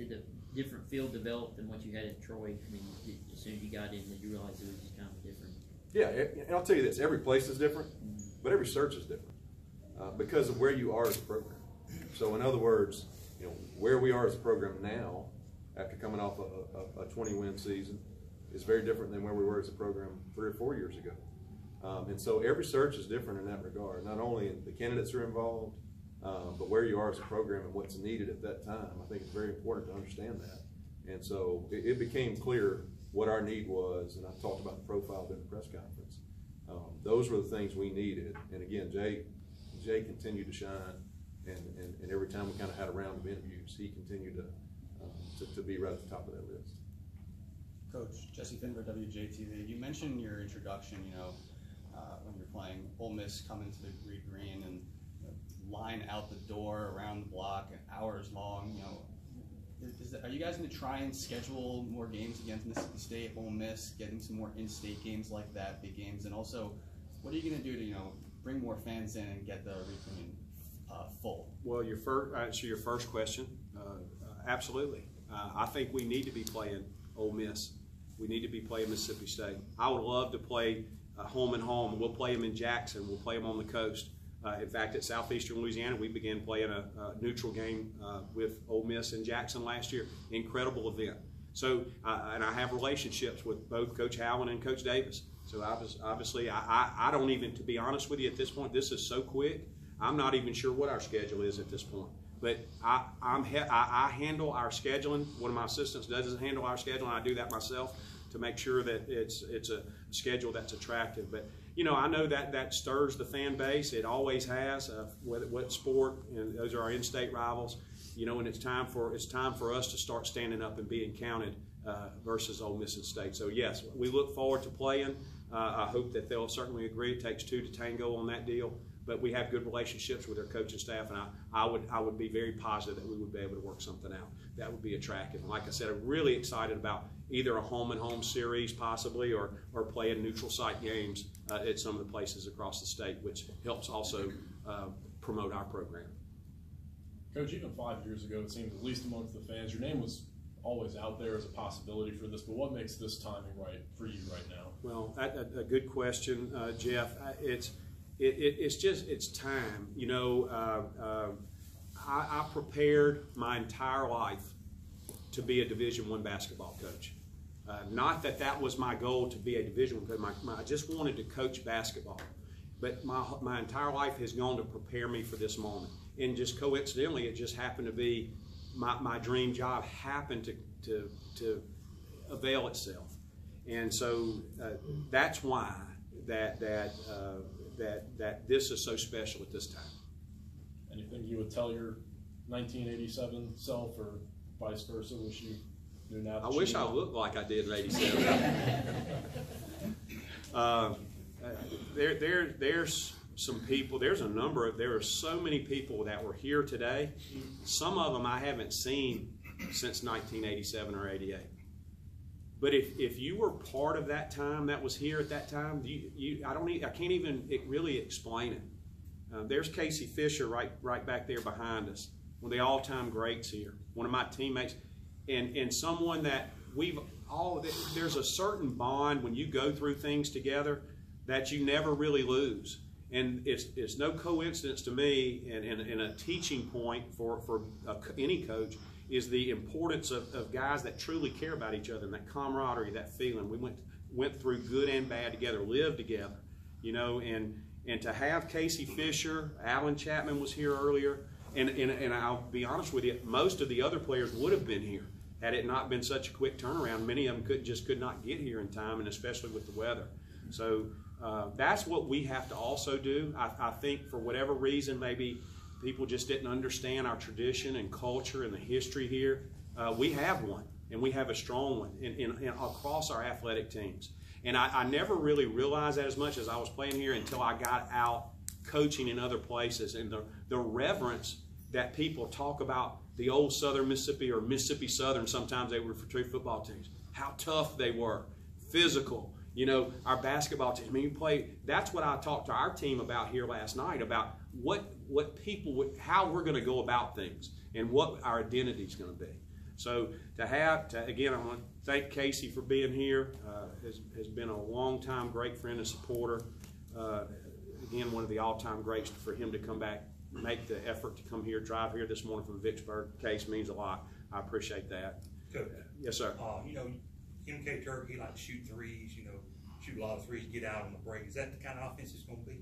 did a different field develop than what you had in Troy? I mean, as soon as you got in, did you realize it was just kind of different? Yeah, and I'll tell you this: every place is different, but every search is different because of where you are as a program. So, in other words, where we are as a program now, after coming off a 20-win season, is very different than where we were as a program 3 or 4 years ago. And so every search is different in that regard. Not only the candidates are involved, but where you are as a program and what's needed at that time. I think it's very important to understand that. And so it became clear what our need was, and I talked about the profile during the press conference. Those were the things we needed. And again, Jay continued to shine, and every time we kind of had a round of interviews, he continued to be right at the top of that list. Coach, Jesse Finber, WJTV. You mentioned in your introduction, when you're playing Ole Miss, coming to the green and line out the door around the block, hours long. Are you guys going to try and schedule more games against Mississippi State, Ole Miss, getting some more in-state games like that, big games, and also, what are you going to do to bring more fans in and get the reunion full? Well, your first question, absolutely. I think we need to be playing Ole Miss. We need to be playing Mississippi State. I would love to play home and home. We'll play them in Jackson. We'll play them on the coast. In fact, at Southeastern Louisiana, we began playing a neutral game with Ole Miss in Jackson last year. Incredible event. So, and I have relationships with both Coach Howland and Coach Davis. So obviously, I don't even, to be honest with you at this point, this is so quick, I'm not even sure what our schedule is at this point. But I handle our scheduling. One of my assistants doesn't handle our scheduling. I do that myself to make sure that it's a schedule that's attractive. But I know that stirs the fan base. It always has. What sport? Those are our in-state rivals. And it's time for us to start standing up and being counted versus Ole Miss and State. So yes, we look forward to playing. I hope that they'll certainly agree. It takes two to tango on that deal. But we have good relationships with our coaching staff, and I would be very positive that we would be able to work something out that would be attractive. And like I said, I'm really excited about either a home and home series possibly, or playing neutral site games at some of the places across the state, which helps also promote our program. Coach, even 5 years ago, it seems, at least amongst the fans, your name was always out there as a possibility for this. But what makes this timing right for you right now? Well, a good question, Jeff. It's time. I prepared my entire life to be a Division I basketball coach. Not that was my goal to be a Division I coach. I just wanted to coach basketball. But my entire life has gone to prepare me for this moment. And just coincidentally, it just happened to be my dream job happened to avail itself. And so that's why that this is so special at this time. Anything you would tell your 1987 self, or vice versa, wish you knew now? I wish I looked like I did in '87. There's some people. There are so many people that were here today. Some of them I haven't seen since 1987 or '88. But if you were part of that time, that was here at that time, I can't even really explain it. There's Casey Fisher right back there behind us, one of the all-time greats here, one of my teammates, and someone that there's a certain bond when you go through things together that you never really lose. And it's no coincidence to me, and a teaching point for any coach, is the importance of guys that truly care about each other, and that camaraderie, that feeling. We went through good and bad together, lived together, and to have Casey Fisher, Alan Chapman was here earlier, and I'll be honest with you, most of the other players would have been here had it not been such a quick turnaround. Many of them could not get here in time, and especially with the weather. So that's what we have to also do. I think for whatever reason, maybe people just didn't understand our tradition and culture and the history here. We have one, and we have a strong one in across our athletic teams. And I never really realized that as much as I was playing here until I got out coaching in other places, and the reverence that people talk about the old Southern Mississippi, or Mississippi Southern, sometimes they were for two football teams, how tough they were, physical. Our basketball team, that's what I talked to our team about here last night, about how we're going to go about things and what our identity is going to be. So again, I want to thank Casey for being here. Has been a long-time great friend and supporter. Again, one of the all-time greats. For him to come back, make the effort to come here, drive here this morning from Vicksburg, Case, means a lot. I appreciate that. Coach. Yes, sir. You know, MK Turk, he likes to shoot threes, you know, shoot a lot of threes, get out on the break. Is that the kind of offense it's going to be?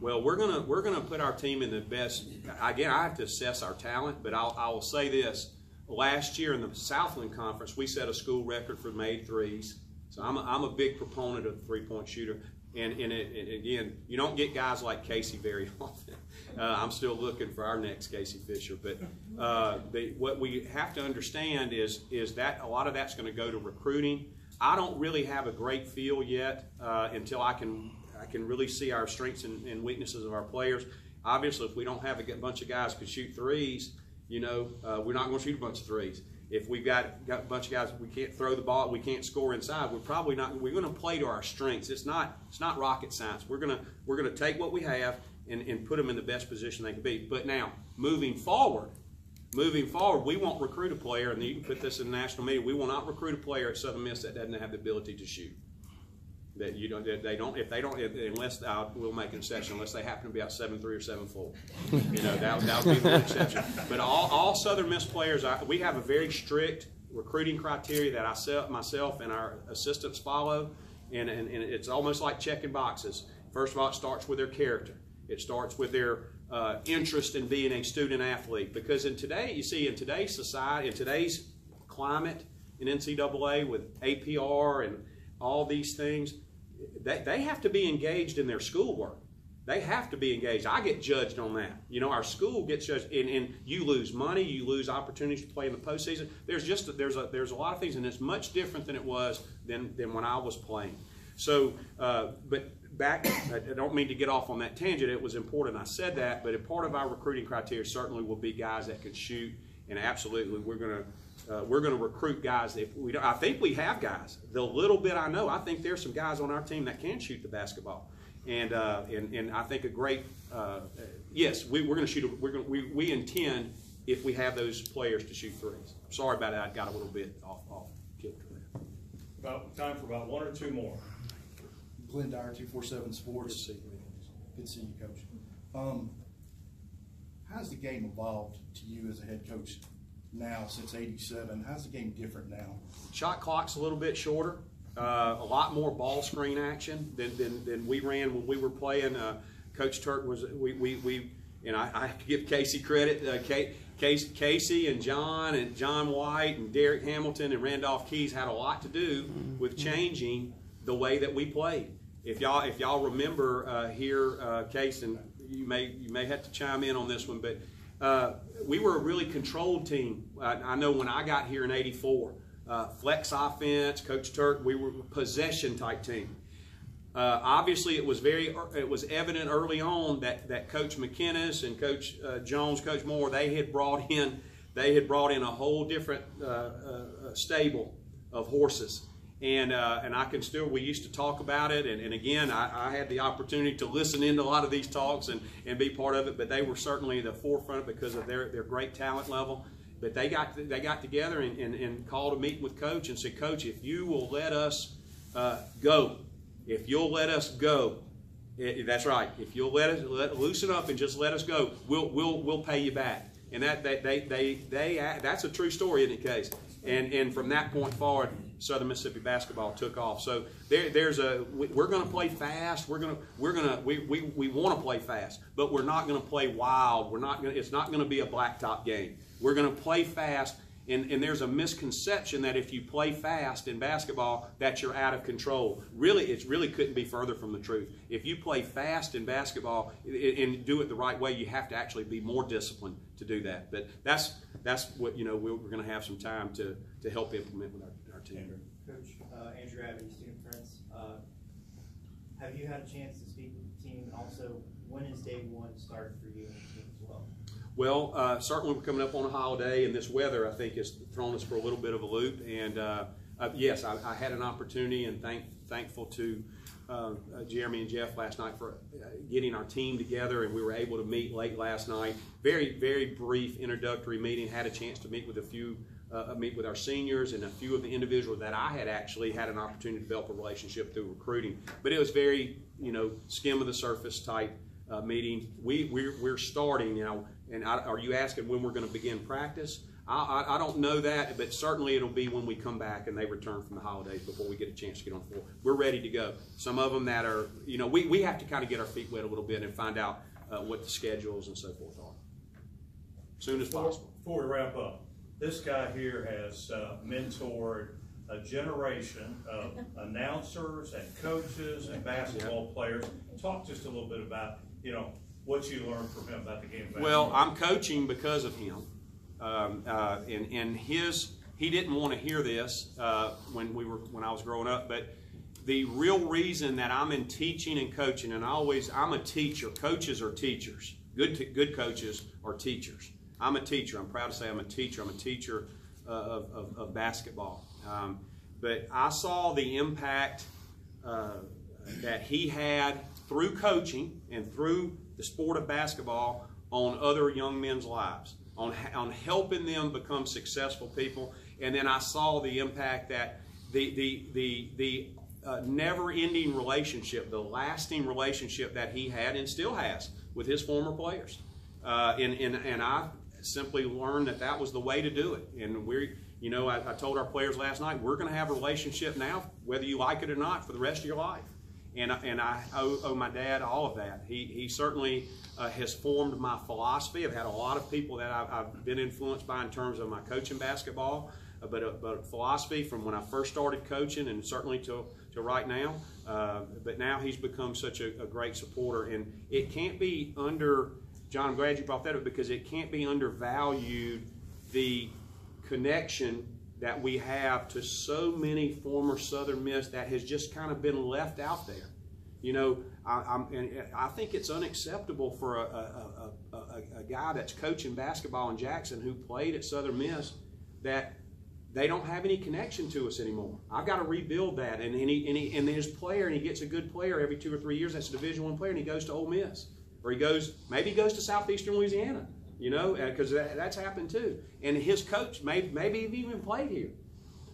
Well, we're gonna put our team in the best. Again, I have to assess our talent, but I will say this: last year in the Southland Conference, we set a school record for made threes. So I'm a big proponent of the three-point shooter. And again, you don't get guys like Casey very often. I'm still looking for our next Casey Fisher. But what we have to understand is that a lot of that's going to go to recruiting. I don't really have a great feel yet until I can really see our strengths and weaknesses of our players. Obviously, if we don't have a bunch of guys who can shoot threes, you know, we're not going to shoot a bunch of threes. If we've got a bunch of guys, we can't throw the ball, we can't score inside, we're probably not. We're going to play to our strengths. It's not rocket science. We're gonna take what we have and put them in the best position they can be. But now, moving forward, we won't recruit a player, and you can put this in the national media. We will not recruit a player at Southern Miss that doesn't have the ability to shoot. Unless we'll make an exception, unless they happen to be out 7'3" or 7'4". You know, that would be the exception. But all Southern Miss players, we have a very strict recruiting criteria that myself and our assistants follow, and it's almost like checking boxes. First of all, it starts with their character. It starts with their interest in being a student athlete. Because in today's society, in today's climate in NCAA with APR and all these things, they have to be engaged in their schoolwork. They have to be engaged. I get judged on that. You know, our school gets judged, and you lose money, you lose opportunities to play in the postseason. There's a lot of things, and it's much different than it was than when I was playing. So, but back, I don't mean to get off on that tangent. It was important I said that, but a part of our recruiting criteria certainly will be guys that can shoot, and absolutely we're going to recruit guys. If we don't, I think we have guys. The little bit I know, I think there's some guys on our team that can shoot the basketball, and I think a great yes, we're going to shoot. We intend, if we have those players, to shoot threes. I'm sorry about that. I got a little bit off kilter there. About time for about one or two more. Glenn Dyer, 247 Sports. Good to see you, Coach. How's the game evolved to you as a head coach now since '87? How's the game different now? Shot clock's a little bit shorter. A lot more ball screen action than we ran when we were playing. Coach Turk was and I have to give Casey credit. Casey and John White and Derek Hamilton and Randolph Keys had a lot to do with changing the way that we played. If y'all remember Case, and you may have to chime in on this one, but we were a really controlled team. I know when I got here in '84, flex offense, Coach Turk, we were a possession type team. Obviously, it was evident early on that Coach McInnes and Coach Jones, Coach Moore, they had brought in a whole different stable of horses. And I can still, we used to talk about it, and again, I had the opportunity to listen into a lot of these talks and be part of it, but they were certainly the forefront because of their great talent level. But they got together and called a meeting with Coach and said, Coach, if you will let us go, if you'll let us go, that's right, if you'll loosen up and just let us go, we'll pay you back. And that's a true story, isn't it, Case? And from that point forward, Southern Mississippi basketball took off. So we're going to play fast. We want to play fast, but we're not going to play wild. It's not going to be a blacktop game. We're going to play fast, and there's a misconception that if you play fast in basketball, that you're out of control. Really, it really couldn't be further from the truth. If you play fast in basketball and do it the right way, you have to actually be more disciplined to do that. But that's what we're going to have some time to help implement with our team. Coach, Andrew Abbey, student friends. Have you had a chance to speak with the team? And also, when is day one start for you and the team as well? Well, certainly we're coming up on a holiday, and this weather, I think, has thrown us for a little bit of a loop. And yes, I had an opportunity, and thankful to Jeremy and Jeff last night for getting our team together, and we were able to meet late last night. Very, very brief introductory meeting. Had a chance to meet with a few meet with our seniors and a few of the individuals that I had actually had an opportunity to develop a relationship through recruiting. But it was very, skim of the surface type meeting. We're starting now, and are you asking when we're going to begin practice? I don't know that, but certainly it'll be when we come back and they return from the holidays before we get a chance to get on the floor. We're ready to go. Some of them that are, we have to kind of get our feet wet a little bit and find out what the schedules and so forth are. As soon as possible. Before we wrap up, this guy here has mentored a generation of announcers and coaches and basketball players. Talk just a little bit about, what you learned from him about the game of basketball. Well, I'm coaching because of him. He didn't want to hear this when I was growing up, but the real reason that I'm in teaching and coaching, and I'm a teacher. Coaches are teachers. Good coaches are teachers. I'm a teacher. I'm proud to say I'm a teacher. I'm a teacher of basketball. But I saw the impact that he had through coaching and through the sport of basketball on other young men's lives, on helping them become successful people. And then I saw the impact that the never-ending relationship, the lasting relationship that he had and still has with his former players. And I simply learned that was the way to do it. And I told our players last night, we're going to have a relationship now, whether you like it or not, for the rest of your life. And I owe my dad all of that. He certainly has formed my philosophy. I've had a lot of people that I've been influenced by in terms of my coaching basketball, but philosophy from when I first started coaching and certainly to right now. But now he's become such a great supporter. And it can't be John, I'm glad you brought that up, because it can't be undervalued, the connection that we have to so many former Southern Miss that has just kind of been left out there. I think it's unacceptable for a guy that's coaching basketball in Jackson who played at Southern Miss that they don't have any connection to us anymore. I've got to rebuild that. And his player, and he gets a good player every 2 or 3 years. That's a Division I player, and he goes to Ole Miss, or maybe he goes to Southeastern Louisiana. Because that's happened too. And his coach, maybe he even played here.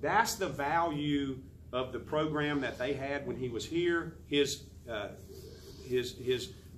That's the value of the program that they had when he was here. His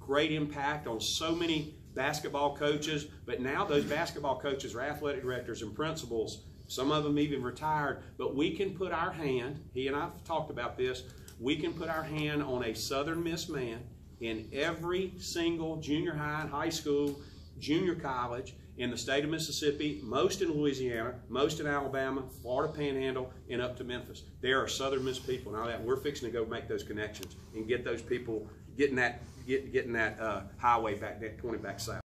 great impact on so many basketball coaches. But now those basketball coaches are athletic directors and principals. Some of them even retired. But we can put our hand, he and I have talked about this, we can put our hand on a Southern Miss man in every single junior high and high school, junior college in the state of Mississippi, most in Louisiana, most in Alabama, Florida Panhandle, and up to Memphis. There are Southern Miss people now that we're fixing to go make those connections and get those people getting that highway back, that 20 back south.